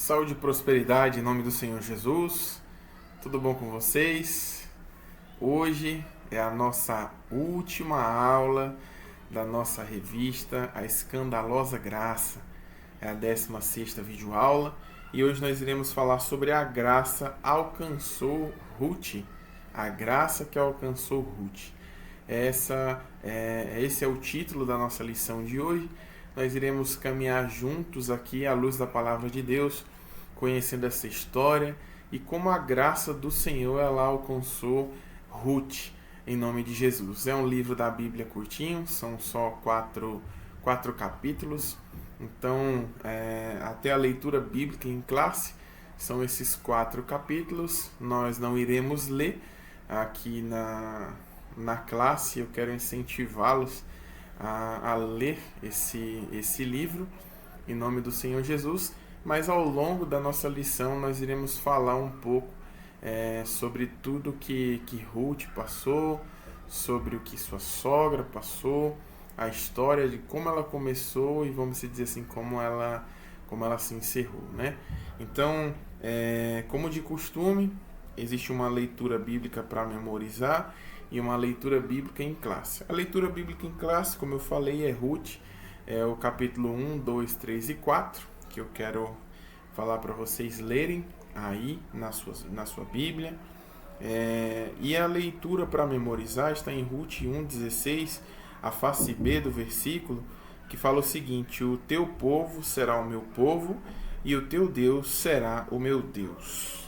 Saúde e prosperidade em nome do Senhor Jesus. Tudo bom com vocês? Hoje é a nossa última aula da nossa revista A Escandalosa Graça. É a 16ª videoaula e hoje nós iremos falar sobre a graça alcançou Ruth. A graça que alcançou Ruth. Esse é o título da nossa lição de hoje. Nós iremos caminhar juntos aqui à luz da palavra de Deus, conhecendo essa história e como a graça do Senhor ela alcançou Ruth, em nome de Jesus. É um livro da Bíblia curtinho, são só quatro capítulos. Então, até a leitura bíblica em classe, são esses 4 capítulos. Nós não iremos ler aqui na classe. Eu quero incentivá-los a ler esse livro em nome do Senhor Jesus, mas ao longo da nossa lição nós iremos falar um pouco sobre tudo que Ruth passou, sobre o que sua sogra passou, a história de como ela começou e vamos dizer assim, como ela se encerrou, né? Então, como de costume, existe uma leitura bíblica para memorizar e uma leitura bíblica em classe. A leitura bíblica em classe, como eu falei, é Ruth, é o capítulo 1, 2, 3 e 4, que eu quero falar para vocês lerem aí na sua Bíblia. E a leitura para memorizar está em Ruth 1,16, a face B do versículo, que fala o seguinte: o teu povo será o meu povo e o teu Deus será o meu Deus.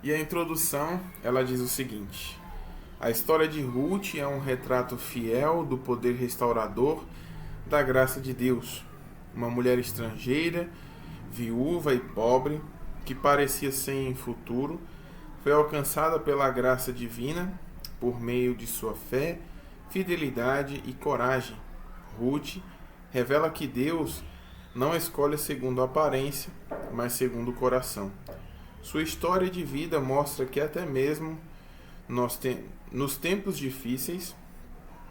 E a introdução, ela diz o seguinte: a história de Ruth é um retrato fiel do poder restaurador da graça de Deus. Uma mulher estrangeira, viúva e pobre, que parecia sem futuro, foi alcançada pela graça divina por meio de sua fé, fidelidade e coragem. Ruth revela que Deus não escolhe segundo a aparência, mas segundo o coração. Sua história de vida mostra que até mesmo nos tempos difíceis,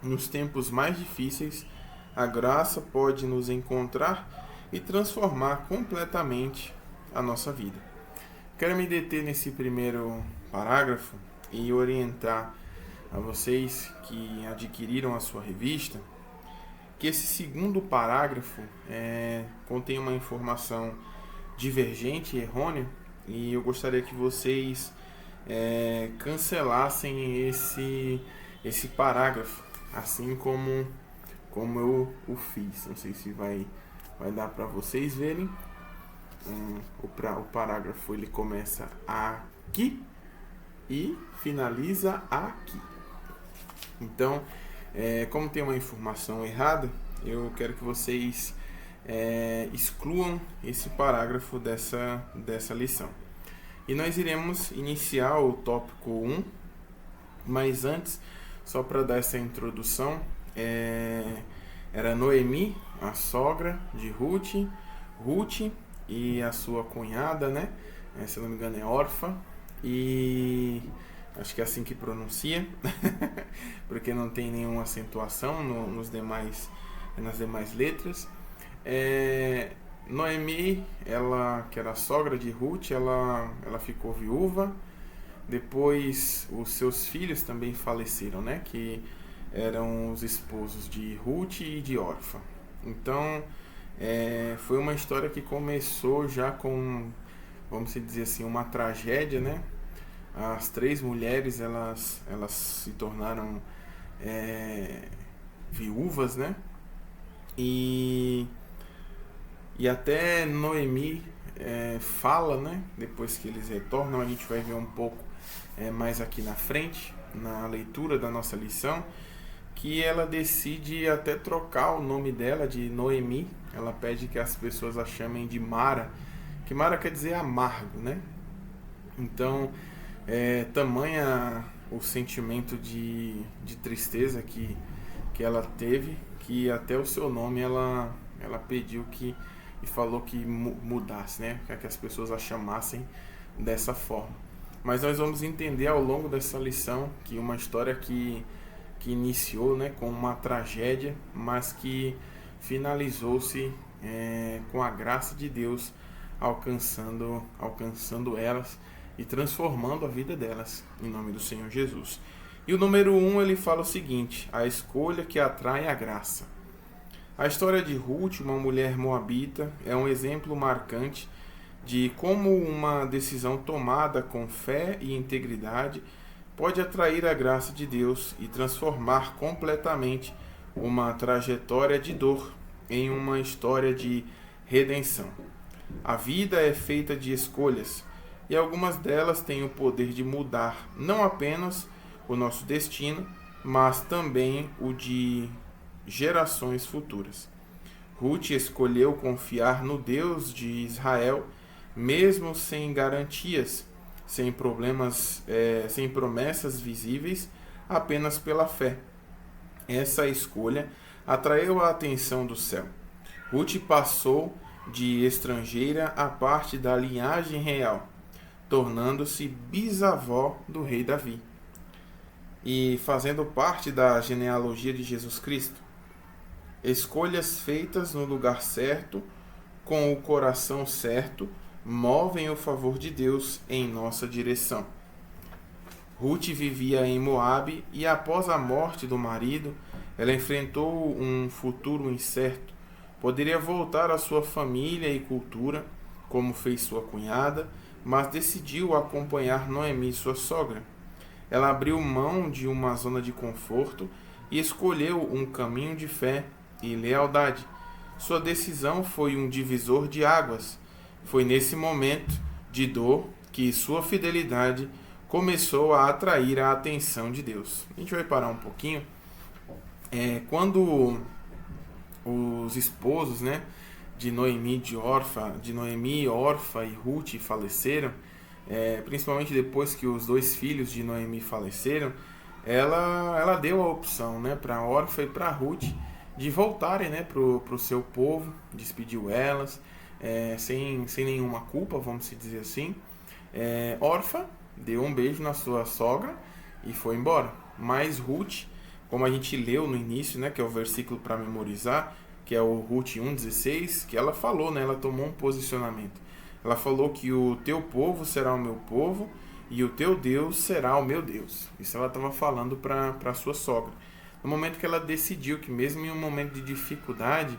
nos tempos mais difíceis, a graça pode nos encontrar e transformar completamente a nossa vida. Quero me deter nesse primeiro parágrafo e orientar a vocês que adquiriram a sua revista que esse segundo parágrafo contém uma informação divergente e errônea. E eu gostaria que vocês cancelassem esse parágrafo, assim como eu o fiz. Não sei se vai dar para vocês verem. O parágrafo ele começa aqui e finaliza aqui. Então, como tem uma informação errada, eu quero que vocês excluam esse parágrafo dessa lição. E nós iremos iniciar o tópico 1, mas antes, só para dar essa introdução, era Noemi, a sogra de Ruth e a sua cunhada, né? Se eu não me engano é Orfa, e acho que é assim que pronuncia, porque não tem nenhuma acentuação nas demais letras. Noemi, ela que era a sogra de Ruth, ela ficou viúva. Depois os seus filhos também faleceram, né? Que eram os esposos de Ruth e de Orfa. Então foi uma história que começou já com, vamos dizer assim, uma tragédia, né? As 3 mulheres elas se tornaram viúvas, né? E até Noemi fala, né? Depois que eles retornam, a gente vai ver um pouco mais aqui na frente, na leitura da nossa lição, que ela decide até trocar o nome dela de Noemi. Ela pede que as pessoas a chamem de Mara, que Mara quer dizer amargo, né? Então, tamanha o sentimento de tristeza que ela teve, que até o seu nome ela pediu e falou que mudasse, né? Que as pessoas a chamassem dessa forma. Mas nós vamos entender ao longo dessa lição que uma história que iniciou, né, com uma tragédia, mas que finalizou-se com a graça de Deus alcançando elas e transformando a vida delas, em nome do Senhor Jesus. E o número 1, ele fala o seguinte: a escolha que atrai a graça. A história de Ruth, uma mulher moabita, é um exemplo marcante de como uma decisão tomada com fé e integridade pode atrair a graça de Deus e transformar completamente uma trajetória de dor em uma história de redenção. A vida é feita de escolhas e algumas delas têm o poder de mudar não apenas o nosso destino, mas também o de gerações futuras. Ruth escolheu confiar no Deus de Israel, mesmo sem garantias, sem promessas visíveis, apenas pela fé. Essa escolha atraiu a atenção do céu. Ruth passou de estrangeira a parte da linhagem real, tornando-se bisavó do rei Davi e fazendo parte da genealogia de Jesus Cristo. Escolhas feitas no lugar certo, com o coração certo, movem o favor de Deus em nossa direção. Ruth vivia em Moabe e após a morte do marido, ela enfrentou um futuro incerto. Poderia voltar à sua família e cultura, como fez sua cunhada, mas decidiu acompanhar Noemi, sua sogra. Ela abriu mão de uma zona de conforto e escolheu um caminho de fé e lealdade. Sua decisão foi um divisor de águas. Foi nesse momento de dor que sua fidelidade começou a atrair a atenção de Deus. A gente vai parar um pouquinho. Quando os esposos, né, de Noemi, Orfa e Ruth faleceram, principalmente depois que os dois filhos de Noemi faleceram, ela deu a opção, né, para Orfa e para Ruth de voltarem, né, pro seu povo, despediu elas, sem nenhuma culpa, vamos dizer assim. Orfa deu um beijo na sua sogra e foi embora. Mas Ruth, como a gente leu no início, né, que é o versículo para memorizar, que é o Ruth 1,16, que ela falou, né, ela tomou um posicionamento. Ela falou que o teu povo será o meu povo e o teu Deus será o meu Deus. Isso ela estava falando para sua sogra. No momento que ela decidiu que mesmo em um momento de dificuldade,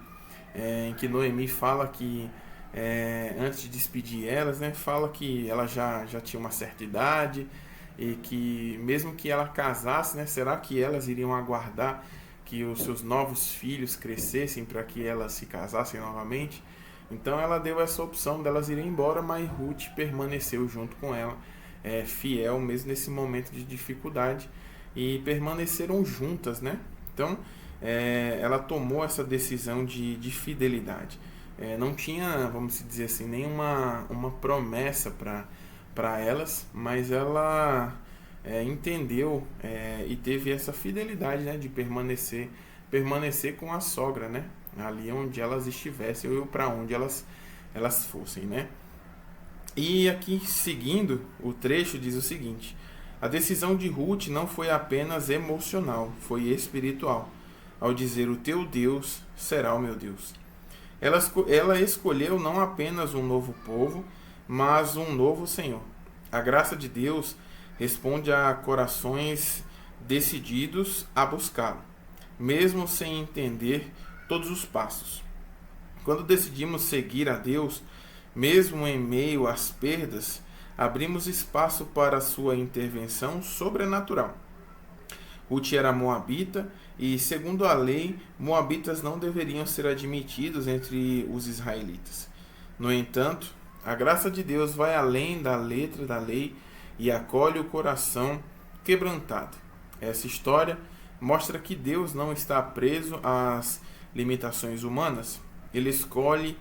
em que Noemi fala que, antes de despedir elas, né, fala que ela já tinha uma certa idade e que mesmo que ela casasse, né, será que elas iriam aguardar que os seus novos filhos crescessem para que elas se casassem novamente? Então ela deu essa opção delas irem embora, mas Ruth permaneceu junto com ela, fiel mesmo nesse momento de dificuldade, e permaneceram juntas, né? Então ela tomou essa decisão de fidelidade. Não tinha, vamos dizer assim, nenhuma uma promessa para elas, mas ela entendeu e teve essa fidelidade, né, de permanecer com a sogra, né, ali onde elas estivessem ou para onde elas fossem, né. E aqui seguindo o trecho diz o seguinte: a decisão de Ruth não foi apenas emocional, foi espiritual, ao dizer o teu Deus será o meu Deus. Ela escolheu não apenas um novo povo, mas um novo Senhor. A graça de Deus responde a corações decididos a buscá-lo, mesmo sem entender todos os passos. Quando decidimos seguir a Deus, mesmo em meio às perdas, abrimos espaço para a sua intervenção sobrenatural. Ruth era moabita e, segundo a lei, moabitas não deveriam ser admitidos entre os israelitas. No entanto, a graça de Deus vai além da letra da lei e acolhe o coração quebrantado. Essa história mostra que Deus não está preso às limitações humanas. Ele escolhe,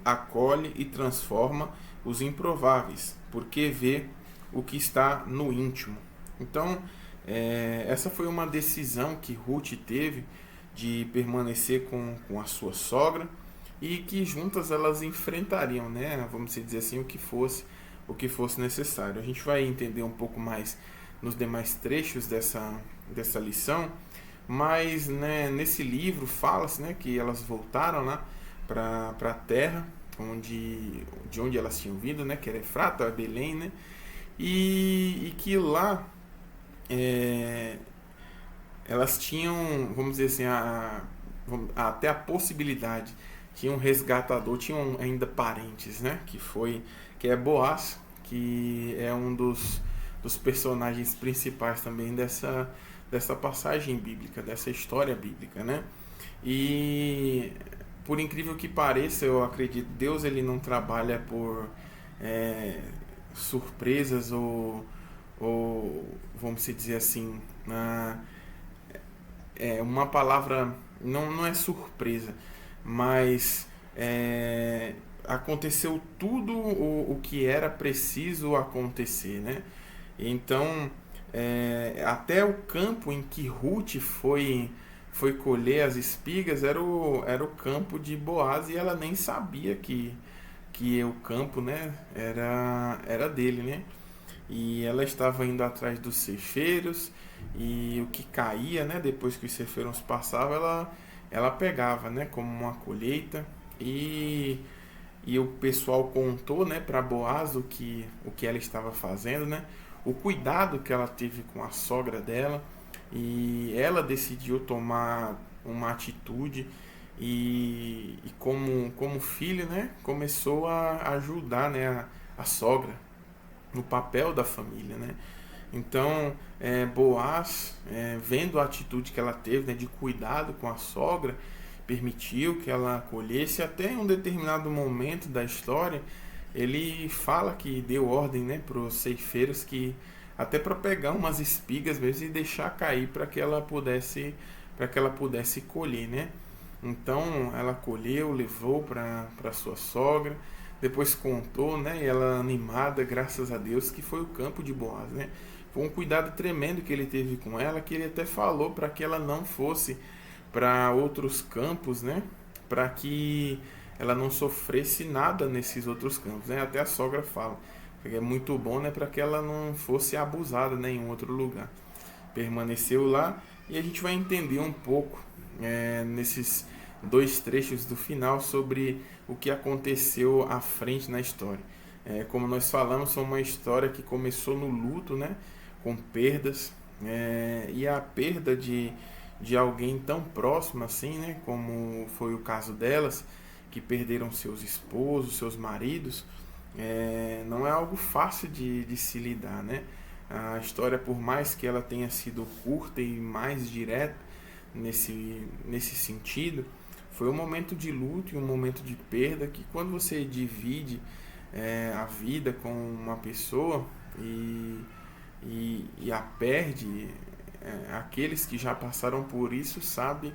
acolhe e transforma os improváveis, porque vê o que está no íntimo. Então, essa foi uma decisão que Ruth teve de permanecer com a sua sogra e que juntas elas enfrentariam, né? Vamos dizer assim, o que fosse necessário. A gente vai entender um pouco mais nos demais trechos dessa lição, Mas, né, nesse livro fala-se, né, que elas voltaram lá para a terra de onde elas tinham vindo, né, que era Efrata, Belém, né, e que lá é, elas tinham, vamos dizer assim, até a possibilidade, tinha um resgatador, tinham ainda parentes, né, que é Boaz, que é um dos personagens principais também dessa passagem bíblica, dessa história bíblica, né? E por incrível que pareça, eu acredito, Deus ele não trabalha por é, surpresas ou vamos dizer assim, uma palavra não é surpresa, mas aconteceu tudo o que era preciso acontecer, né? Então, até o campo em que Ruth foi colher as espigas era o campo de Boaz e ela nem sabia que o campo, né, era dele, né? E ela estava indo atrás dos ceifeiros e o que caía, né, depois que os ceifeiros passavam, ela pegava, né, como uma colheita e o pessoal contou, né, para Boaz o que ela estava fazendo, né, o cuidado que ela teve com a sogra dela e ela decidiu tomar uma atitude e como filho, né, começou a ajudar, né, a sogra no papel da família, né? Então, Boaz, vendo a atitude que ela teve, né, de cuidado com a sogra, permitiu que ela colhesse. Até em um determinado momento da história, ele fala que deu ordem, né, para os ceifeiros que até para pegar umas espigas mesmo e deixar cair para que ela pudesse colher, né? Então ela colheu, levou para sua sogra, depois contou, né? E ela animada, graças a Deus, que foi o campo de Boaz, né? Foi um cuidado tremendo que ele teve com ela, que ele até falou para que ela não fosse para outros campos, né? Para que ela não sofresse nada nesses outros campos, né? Até a sogra fala que é muito bom, né? Para que ela não fosse abusada, né, em outro lugar. Permaneceu lá e a gente vai entender um pouco nesses dois trechos do final sobre o que aconteceu à frente na história. Como nós falamos, é uma história que começou no luto, né? Com perdas, e a perda de alguém tão próximo assim, né? Como foi o caso delas, que perderam seus esposos, seus maridos, não é algo fácil de se lidar, né? A história, por mais que ela tenha sido curta e mais direta nesse sentido, foi um momento de luto e um momento de perda que quando você divide a vida com uma pessoa e a perde, aqueles que já passaram por isso sabem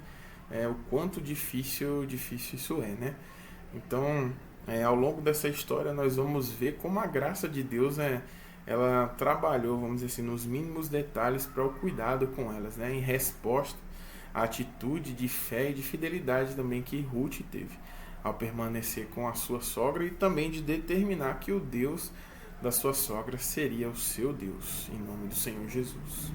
o quanto difícil isso é, né? Então, ao longo dessa história nós vamos ver como a graça de Deus ela trabalhou, vamos dizer assim, nos mínimos detalhes para o cuidado com elas, né? Em resposta à atitude de fé e de fidelidade também que Ruth teve ao permanecer com a sua sogra e também de determinar que o Deus da sua sogra seria o seu Deus, em nome do Senhor Jesus.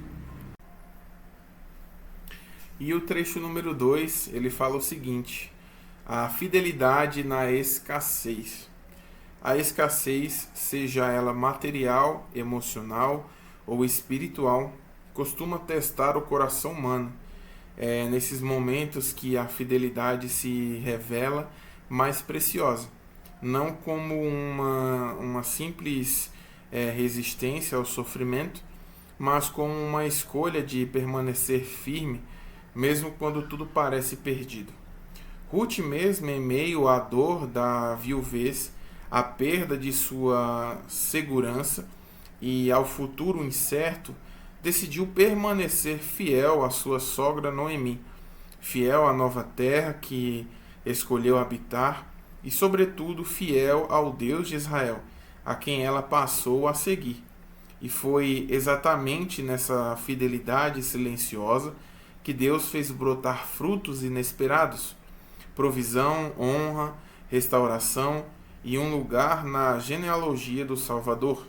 E o trecho número 2, ele fala o seguinte: a fidelidade na escassez. A escassez, seja ela material, emocional ou espiritual, costuma testar o coração humano. É nesses momentos que a fidelidade se revela mais preciosa, não como uma simples resistência ao sofrimento, mas como uma escolha de permanecer firme, mesmo quando tudo parece perdido. Ruth, mesmo em meio à dor da viuvez, à perda de sua segurança e ao futuro incerto, decidiu permanecer fiel à sua sogra Noemi, fiel à nova terra que escolheu habitar e, sobretudo, fiel ao Deus de Israel, a quem ela passou a seguir. E foi exatamente nessa fidelidade silenciosa que Deus fez brotar frutos inesperados, provisão, honra, restauração e um lugar na genealogia do Salvador.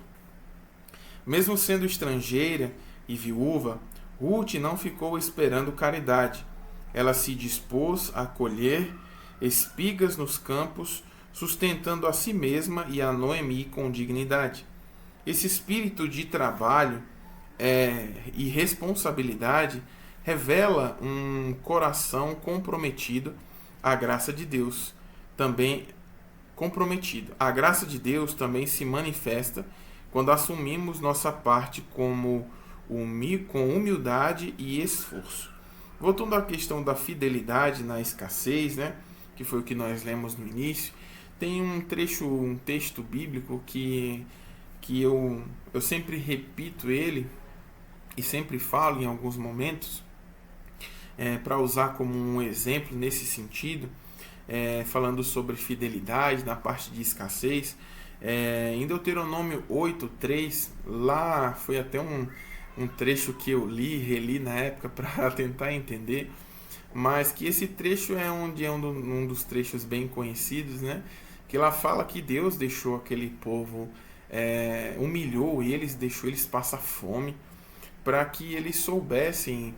Mesmo sendo estrangeira e viúva, Ruth não ficou esperando caridade. Ela se dispôs a colher espigas nos campos, sustentando a si mesma e a Noemi com dignidade. Esse espírito de trabalho e responsabilidade revela um coração comprometido à graça de Deus. Também comprometido. A graça de Deus também se manifesta quando assumimos nossa parte com humildade e esforço. Voltando à questão da fidelidade na escassez, né, que foi o que nós lemos no início, tem um texto bíblico que eu sempre repito ele e sempre falo em alguns momentos, para usar como um exemplo nesse sentido, falando sobre fidelidade na parte de escassez. Em Deuteronômio 8:3, lá foi até um trecho que eu reli na época para tentar entender, mas que esse trecho é um dos trechos bem conhecidos, né? Que lá fala que Deus deixou aquele povo, humilhou eles, deixou eles passar fome, para que eles soubessem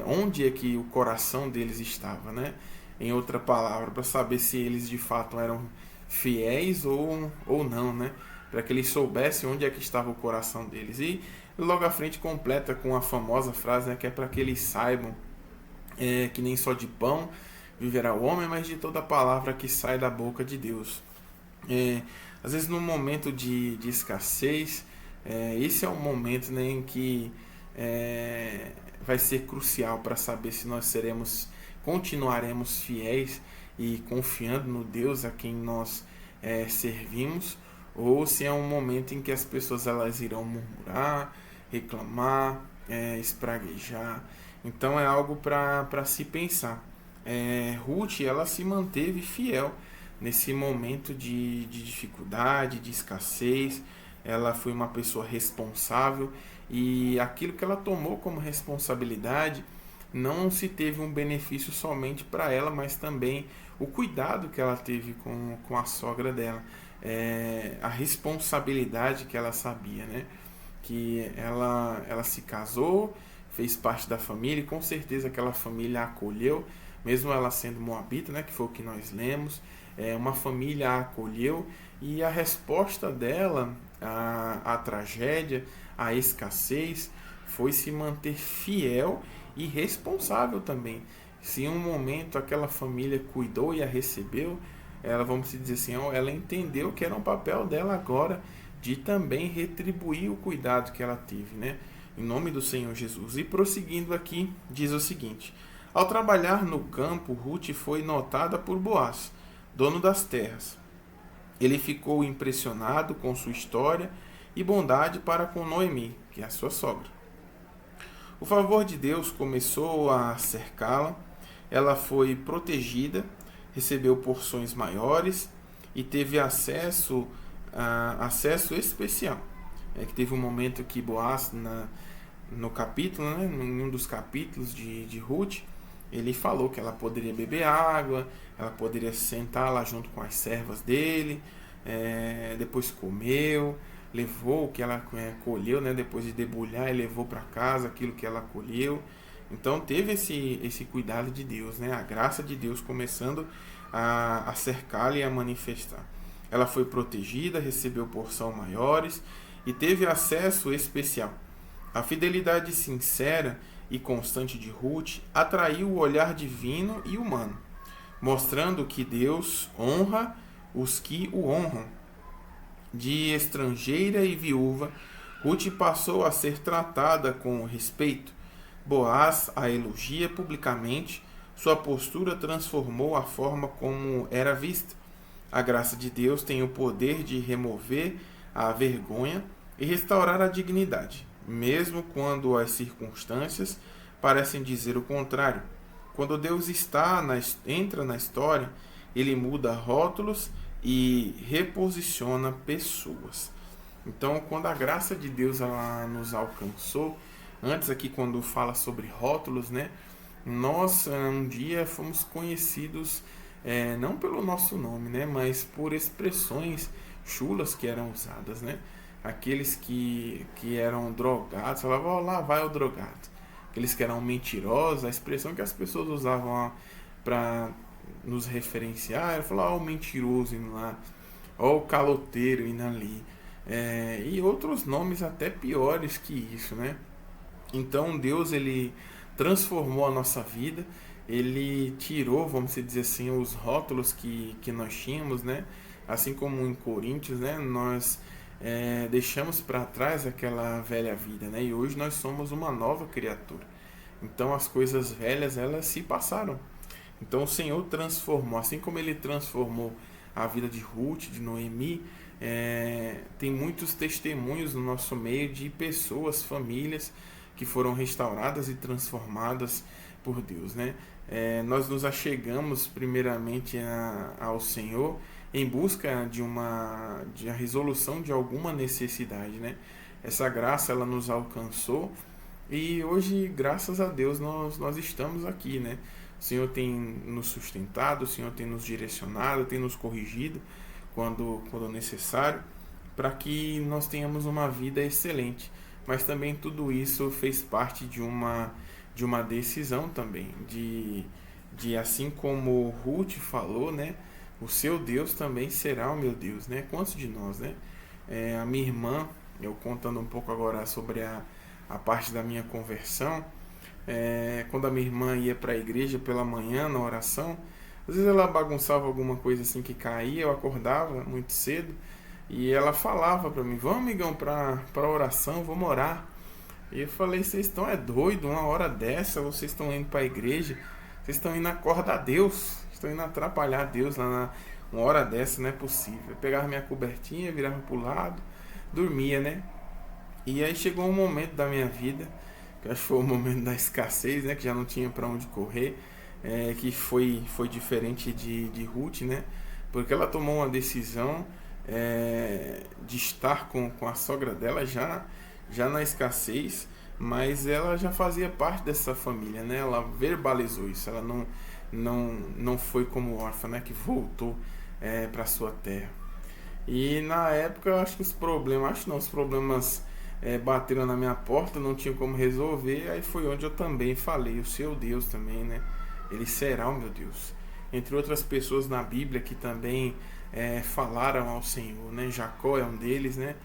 onde é que o coração deles estava, né? Em outra palavra, para saber se eles de fato eram fiéis ou não, né? Para que eles soubessem onde é que estava o coração deles. E logo à frente completa com a famosa frase, né, que é para que eles saibam que nem só de pão viverá o homem, mas de toda a palavra que sai da boca de Deus. Às vezes no momento de escassez, esse é um momento, né, em que vai ser crucial para saber se nós continuaremos fiéis e confiando no Deus a quem nós servimos, ou se é um momento em que as pessoas elas irão murmurar, reclamar, espraguejar. Então é algo para se pensar. Ruth, ela se manteve fiel nesse momento de dificuldade, de escassez. Ela foi uma pessoa responsável, e aquilo que ela tomou como responsabilidade não se teve um benefício somente para ela, mas também o cuidado que ela teve com a sogra dela, a responsabilidade que ela sabia, né? Que ela se casou, fez parte da família, e com certeza aquela família a acolheu, mesmo ela sendo moabita, né? Que foi o que nós lemos, uma família a acolheu, e a resposta dela à tragédia, à escassez, foi se manter fiel e responsável também. Se em um momento aquela família cuidou e a recebeu, ela, vamos dizer assim, ela entendeu que era um papel dela agora de também retribuir o cuidado que ela teve, né? Em nome do Senhor Jesus. E prosseguindo aqui, diz o seguinte: ao trabalhar no campo, Ruth foi notada por Boaz, dono das terras. Ele ficou impressionado com sua história e bondade para com Noemi, que é a sua sogra. O favor de Deus começou a cercá-la, ela foi protegida, recebeu porções maiores e teve acesso especial. Que teve um momento que Boaz, no capítulo, né, em um dos capítulos de Ruth, ele falou que ela poderia beber água, ela poderia sentar lá junto com as servas dele, depois comeu, levou o que ela colheu, né, depois de debulhar, e levou para casa aquilo que ela colheu. Então teve esse cuidado de Deus, né, a graça de Deus começando a cercá-la e a manifestar. Ela foi protegida, recebeu porção maiores e teve acesso especial. A fidelidade sincera e constante de Ruth atraiu o olhar divino e humano, mostrando que Deus honra os que o honram. De estrangeira e viúva, Ruth passou a ser tratada com respeito. Boaz a elogia publicamente, sua postura transformou a forma como era vista. A graça de Deus tem o poder de remover a vergonha e restaurar a dignidade, mesmo quando as circunstâncias parecem dizer o contrário. Quando Deus entra na história, ele muda rótulos e reposiciona pessoas. Então, quando a graça de Deus ela nos alcançou, antes aqui quando fala sobre rótulos, né, nós um dia fomos conhecidos não pelo nosso nome, né, mas por expressões chulas que eram usadas, né? Aqueles que eram drogados falavam: "Ó, lá vai o drogado". aqueles que eram mentirosos, a expressão que as pessoas usavam para nos referenciar era falar, ó, o mentiroso indo lá, ó, o caloteiro indo ali, e outros nomes até piores que isso, né? Então Deus, ele transformou a nossa vida, ele tirou, vamos dizer assim, os rótulos que nós tínhamos, né? Assim como em Coríntios, né? Nós deixamos para trás aquela velha vida, né? E hoje nós somos uma nova criatura. Então as coisas velhas, elas se passaram. Então o Senhor transformou, assim como ele transformou a vida de Ruth, de Noemi, tem muitos testemunhos no nosso meio de pessoas, famílias que foram restauradas e transformadas por Deus, né? Nós nos achegamos primeiramente ao Senhor em busca de a resolução de alguma necessidade, né? Essa graça, ela nos alcançou e hoje, graças a Deus, nós estamos aqui, né? O Senhor tem nos sustentado, o Senhor tem nos direcionado, tem nos corrigido quando necessário, para que nós tenhamos uma vida excelente. Mas também tudo isso fez parte de uma decisão também, de assim como Ruth falou, né? O seu Deus também será o meu Deus, né? Quantos de nós, né? A minha irmã, eu contando um pouco agora sobre a parte da minha conversão, quando a minha irmã ia para a igreja pela manhã na oração, às vezes ela bagunçava alguma coisa assim que caía, eu acordava muito cedo e ela falava para mim, vamos, amigão, para oração, vamos orar. E eu falei, vocês estão doido, uma hora dessa, vocês estão indo para a igreja, vocês estão indo acordar Deus, estão indo atrapalhar Deus uma hora dessa, não é possível. Eu pegava minha cobertinha, virava para o lado, dormia, né? E aí chegou um momento da minha vida, que acho que foi o momento da escassez, né? Que já não tinha para onde correr, que foi diferente de Ruth, né? Porque ela tomou uma decisão de estar com a sogra dela já na escassez, mas ela já fazia parte dessa família, né? Ela verbalizou isso, ela não foi como órfã, né? Que voltou para sua terra. E na época eu acho que os problemas bateram na minha porta, não tinha como resolver, aí foi onde eu também falei, o seu Deus também, né? Ele será o meu Deus. Entre outras pessoas na Bíblia que também falaram ao Senhor, né? Jacó é um deles, né?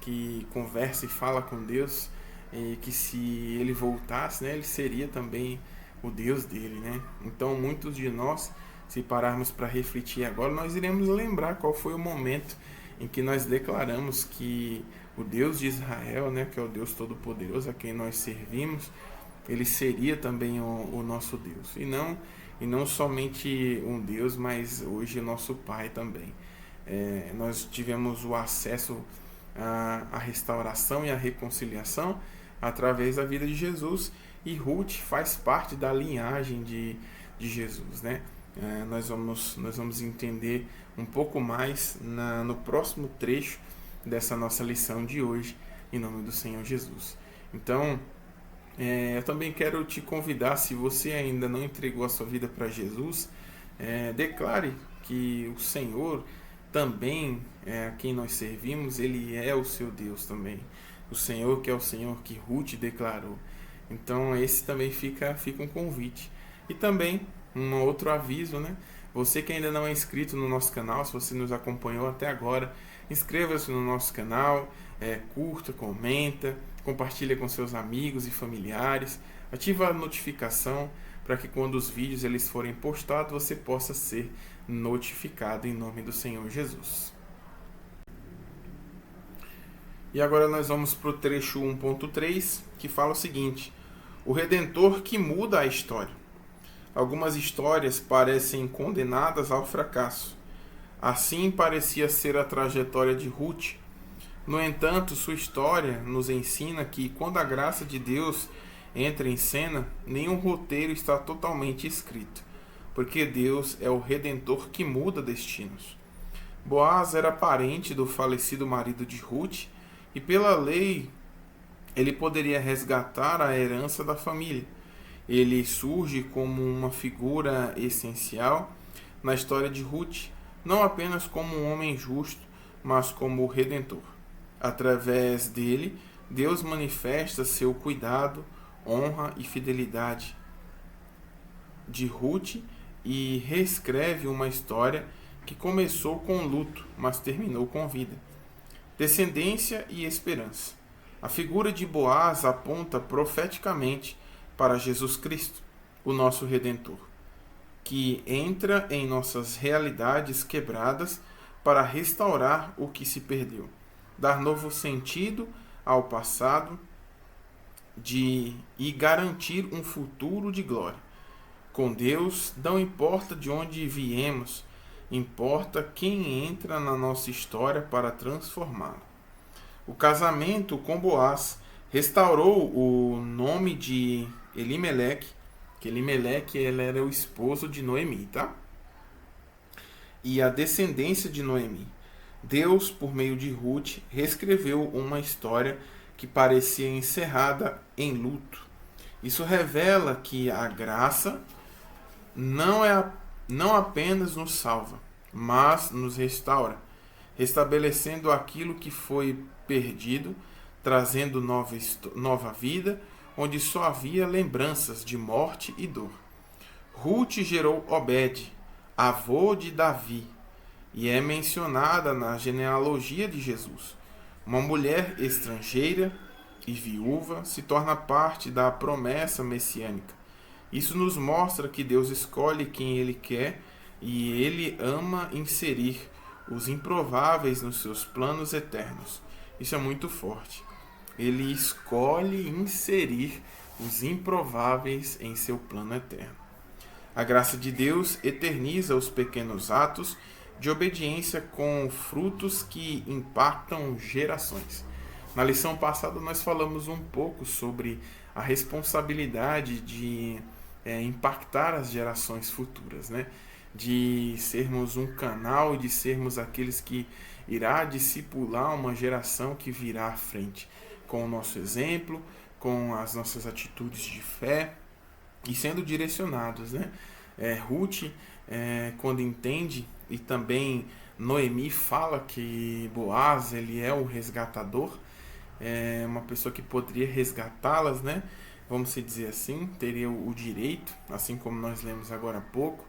Que conversa e fala com Deus, e que se ele voltasse, né? Ele seria também o Deus dele, né? Então muitos de nós, se pararmos para refletir agora, nós iremos lembrar qual foi o momento em que nós declaramos que o Deus de Israel, né, que é o Deus Todo-Poderoso a quem nós servimos, ele seria também o nosso Deus. E não somente um Deus, mas hoje o nosso Pai também. Nós tivemos o acesso à restauração e à reconciliação através da vida de Jesus, e Ruth faz parte da linhagem de Jesus, né? Nós vamos entender um pouco mais no próximo trecho dessa nossa lição de hoje, em nome do Senhor Jesus. Então, eu também quero te convidar, se você ainda não entregou a sua vida para Jesus, declare que o Senhor também, a quem nós servimos, ele é o seu Deus também. O Senhor que é o Senhor que Ruth declarou. Então esse também fica um convite. E também um outro aviso, né? Você que ainda não é inscrito no nosso canal, se você nos acompanhou até agora, inscreva-se no nosso canal, curta, comenta, compartilha com seus amigos e familiares, ativa a notificação para que quando os vídeos eles forem postados, você possa ser notificado em nome do Senhor Jesus. E agora nós vamos para o trecho 1.3, que fala o seguinte: o Redentor que muda a história. Algumas histórias parecem condenadas ao fracasso. Assim parecia ser a trajetória de Ruth. No entanto, sua história nos ensina que quando a graça de Deus entra em cena, nenhum roteiro está totalmente escrito, porque Deus é o Redentor que muda destinos. Boaz era parente do falecido marido de Ruth, e pela lei ele poderia resgatar a herança da família. Ele surge como uma figura essencial na história de Ruth, não apenas como um homem justo, mas como o Redentor. Através dele, Deus manifesta seu cuidado, honra e fidelidade de Ruth e reescreve uma história que começou com luto, mas terminou com vida, descendência e esperança. A figura de Boaz aponta profeticamente para Jesus Cristo, o nosso Redentor, que entra em nossas realidades quebradas para restaurar o que se perdeu, dar novo sentido ao passado e garantir um futuro de glória. Com Deus, não importa de onde viemos, importa quem entra na nossa história para transformá-la. O casamento com Boaz restaurou o nome de Elimeleque, que Elimeleque ele era o esposo de Noemi, tá? E a descendência de Noemi. Deus, por meio de Ruth, reescreveu uma história que parecia encerrada em luto. Isso revela que a graça não apenas nos salva, mas nos restaura, restabelecendo aquilo que foi perdido, trazendo nova vida, onde só havia lembranças de morte e dor. Ruth gerou Obed, avô de Davi, e é mencionada na genealogia de Jesus. Uma mulher estrangeira e viúva se torna parte da promessa messiânica. Isso nos mostra que Deus escolhe quem Ele quer e Ele ama inserir os improváveis nos seus planos eternos. Isso é muito forte. Ele escolhe inserir os improváveis em seu plano eterno. A graça de Deus eterniza os pequenos atos de obediência com frutos que impactam gerações. Na lição passada nós falamos um pouco sobre a responsabilidade de impactar as gerações futuras, né? De sermos um canal, de sermos aqueles que irá discipular uma geração que virá à frente, com o nosso exemplo, com as nossas atitudes de fé e sendo direcionados, né? Ruth, quando entende, e também Noemi fala que Boaz ele é o resgatador, uma pessoa que poderia resgatá-las, né? Vamos dizer assim, teria o direito, assim como nós lemos agora há pouco.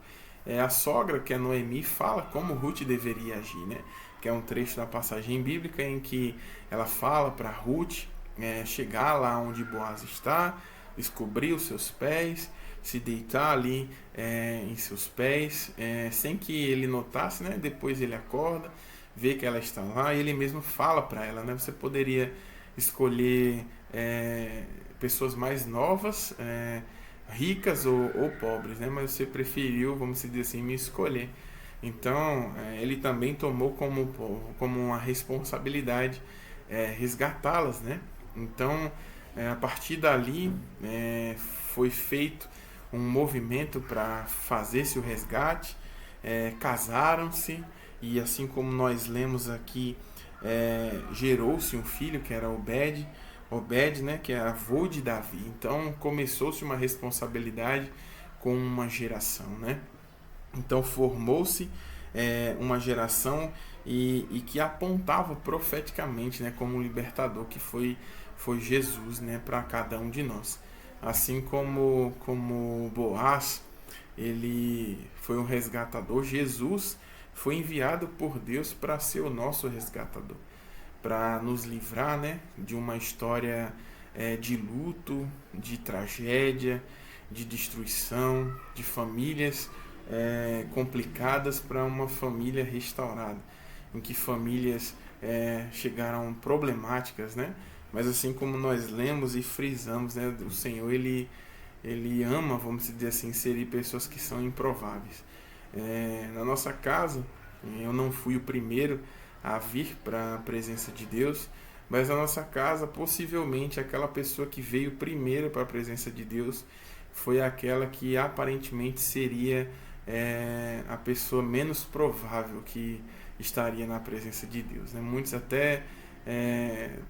A sogra, que é Noemi, fala como Ruth deveria agir, né? Que é um trecho da passagem bíblica em que ela fala para Ruth chegar lá onde Boaz está, descobrir os seus pés, se deitar ali em seus pés, sem que ele notasse, né? Depois ele acorda, vê que ela está lá e ele mesmo fala para ela, né? Você poderia escolher pessoas mais novas, ricas ou pobres, né? Mas você preferiu, vamos dizer assim, me escolher. Então, ele também tomou como uma responsabilidade resgatá-las, né? Então, a partir dali, foi feito um movimento para fazer-se o resgate, casaram-se, e assim como nós lemos aqui, gerou-se um filho que era Obed, né, que é avô de Davi. Então começou-se uma responsabilidade com uma geração, né? Então formou-se uma geração e que apontava profeticamente, né, como um libertador que foi Jesus, né, para cada um de nós. Assim como Boaz, ele foi um resgatador, Jesus foi enviado por Deus para ser o nosso resgatador, para nos livrar, né, de uma história de luto, de tragédia, de destruição, de famílias complicadas para uma família restaurada, em que famílias chegaram problemáticas, né? Mas assim como nós lemos e frisamos, né, o Senhor ele ama, vamos dizer assim, inserir pessoas que são improváveis. Na nossa casa, eu não fui o primeiro a vir para a presença de Deus, mas na nossa casa, possivelmente, aquela pessoa que veio primeiro para a presença de Deus foi aquela que aparentemente seria a pessoa menos provável que estaria na presença de Deus, né? Muitos até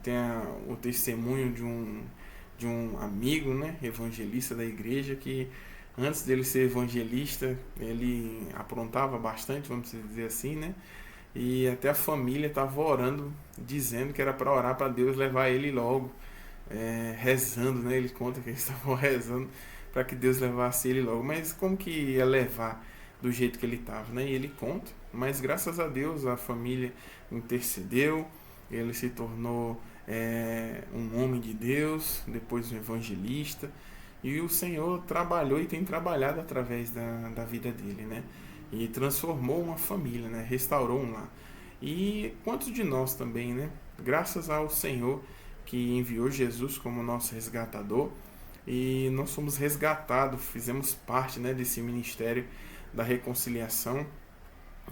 têm o testemunho de um amigo, né, evangelista da igreja, que antes dele ser evangelista, ele aprontava bastante, vamos dizer assim, né? E até a família estava orando, dizendo que era para orar para Deus levar ele logo rezando, né? Ele conta que eles estavam rezando para que Deus levasse ele logo. Mas como que ia levar do jeito que ele estava, né? E ele conta, mas graças a Deus a família intercedeu, ele se tornou um homem de Deus, depois um evangelista, e o Senhor trabalhou e tem trabalhado através da vida dele, né? E transformou uma família, né? Restaurou um lar. E quantos de nós também, né? Graças ao Senhor que enviou Jesus como nosso resgatador, e nós somos resgatados, fizemos parte, né, desse ministério da reconciliação,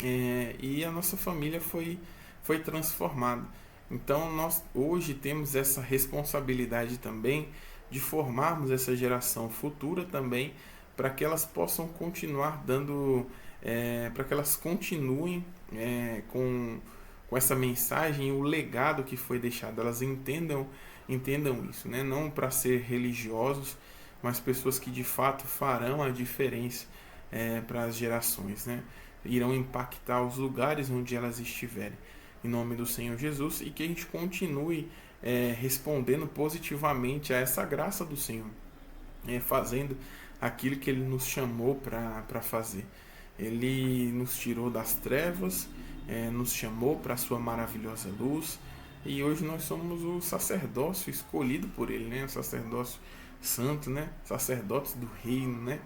e a nossa família foi transformada. Então nós hoje temos essa responsabilidade também de formarmos essa geração futura também, para que elas possam continuar dando, para que elas continuem com essa mensagem e o legado que foi deixado. Elas entendam isso, né? Não para ser religiosos, mas pessoas que de fato farão a diferença para as gerações, né? Irão impactar os lugares onde elas estiverem, em nome do Senhor Jesus, e que a gente continue respondendo positivamente a essa graça do Senhor, fazendo aquilo que Ele nos chamou para fazer. Ele nos tirou das trevas, nos chamou para a sua maravilhosa luz, e hoje nós somos o sacerdócio escolhido por Ele, né? O sacerdócio santo, né? Sacerdotes do reino, né?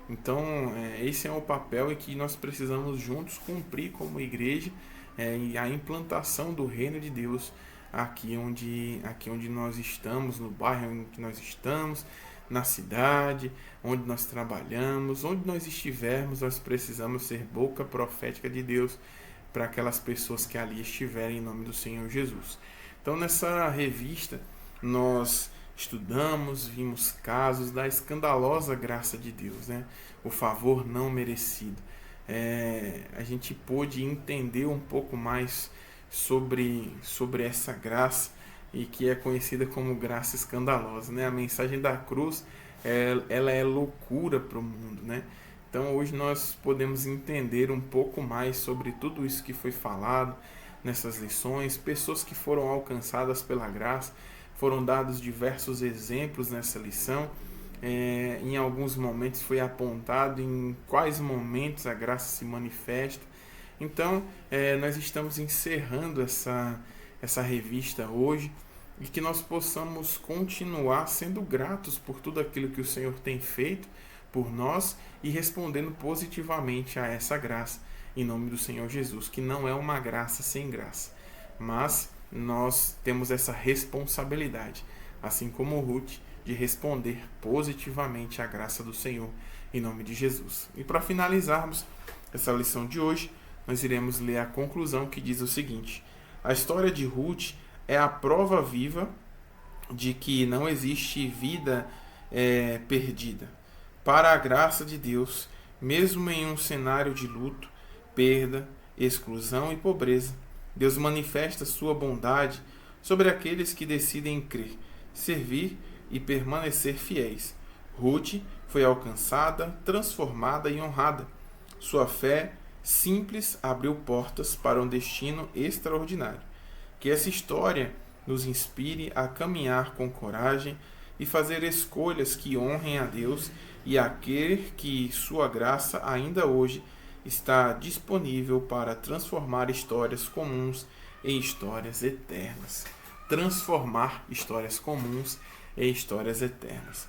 Então, esse é o papel que nós precisamos juntos cumprir como igreja, e a implantação do reino de Deus aqui onde nós estamos, no bairro em que nós estamos, na cidade, onde nós trabalhamos, onde nós estivermos, nós precisamos ser boca profética de Deus para aquelas pessoas que ali estiverem, em nome do Senhor Jesus. Então, nessa revista, nós estudamos, vimos casos da escandalosa graça de Deus, né? O favor não merecido. A gente pôde entender um pouco mais sobre essa graça, e que é conhecida como graça escandalosa, né? A mensagem da cruz, ela é loucura para o mundo, né? Então hoje nós podemos entender um pouco mais sobre tudo isso que foi falado nessas lições, pessoas que foram alcançadas pela graça. Foram dados diversos exemplos nessa lição. Em alguns momentos foi apontado em quais momentos a graça se manifesta. Então, nós estamos encerrando essa revista hoje, e que nós possamos continuar sendo gratos por tudo aquilo que o Senhor tem feito por nós e respondendo positivamente a essa graça, em nome do Senhor Jesus, que não é uma graça sem graça, mas nós temos essa responsabilidade, assim como Ruth, de responder positivamente à graça do Senhor, em nome de Jesus. E para finalizarmos essa lição de hoje, nós iremos ler a conclusão, que diz o seguinte: a história de Ruth é a prova viva de que não existe vida perdida. Para a graça de Deus, mesmo em um cenário de luto, perda, exclusão e pobreza, Deus manifesta sua bondade sobre aqueles que decidem crer, servir e permanecer fiéis. Ruth foi alcançada, transformada e honrada. Sua fé simples abriu portas para um destino extraordinário. Que essa história nos inspire a caminhar com coragem e fazer escolhas que honrem a Deus, e a crer que sua graça ainda hoje está disponível para transformar histórias comuns em histórias eternas. Transformar histórias comuns em histórias eternas.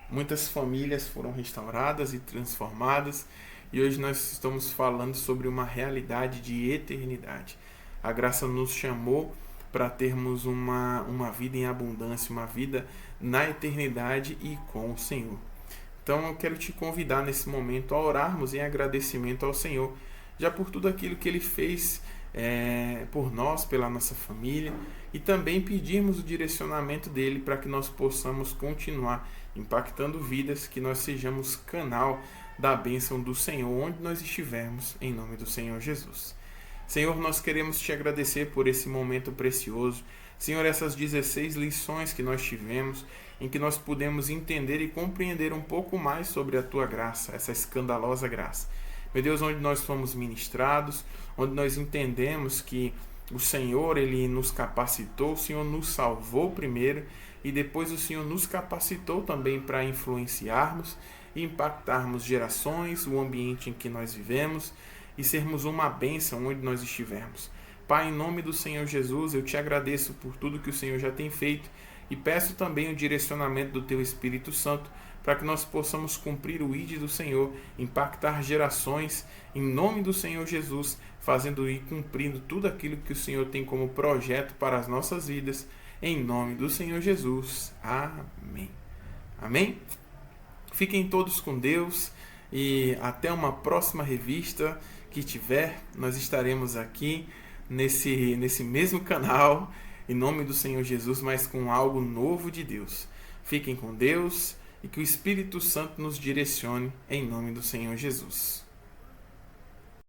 Muitas famílias foram restauradas e transformadas, e hoje nós estamos falando sobre uma realidade de eternidade. A graça nos chamou para termos uma vida em abundância, uma vida na eternidade e com o Senhor. Então eu quero te convidar nesse momento a orarmos em agradecimento ao Senhor, já por tudo aquilo que Ele fez por nós, pela nossa família, e também pedirmos o direcionamento dEle para que nós possamos continuar impactando vidas, que nós sejamos canal da bênção do Senhor onde nós estivermos, em nome do Senhor Jesus. Senhor, nós queremos te agradecer por esse momento precioso. Senhor, essas 16 lições que nós tivemos, em que nós pudemos entender e compreender um pouco mais sobre a tua graça, essa escandalosa graça. Meu Deus, onde nós fomos ministrados, onde nós entendemos que o Senhor, Ele nos capacitou, o Senhor nos salvou primeiro, e depois o Senhor nos capacitou também para influenciarmos e impactarmos gerações, o ambiente em que nós vivemos e sermos uma bênção onde nós estivermos. Pai, em nome do Senhor Jesus, eu te agradeço por tudo que o Senhor já tem feito e peço também o direcionamento do Teu Espírito Santo para que nós possamos cumprir o ID do Senhor, impactar gerações, em nome do Senhor Jesus, fazendo e cumprindo tudo aquilo que o Senhor tem como projeto para as nossas vidas, em nome do Senhor Jesus. Amém. Amém? Fiquem todos com Deus e até uma próxima revista que tiver, nós estaremos aqui nesse mesmo canal, em nome do Senhor Jesus, mas com algo novo de Deus. Fiquem com Deus e que o Espírito Santo nos direcione em nome do Senhor Jesus.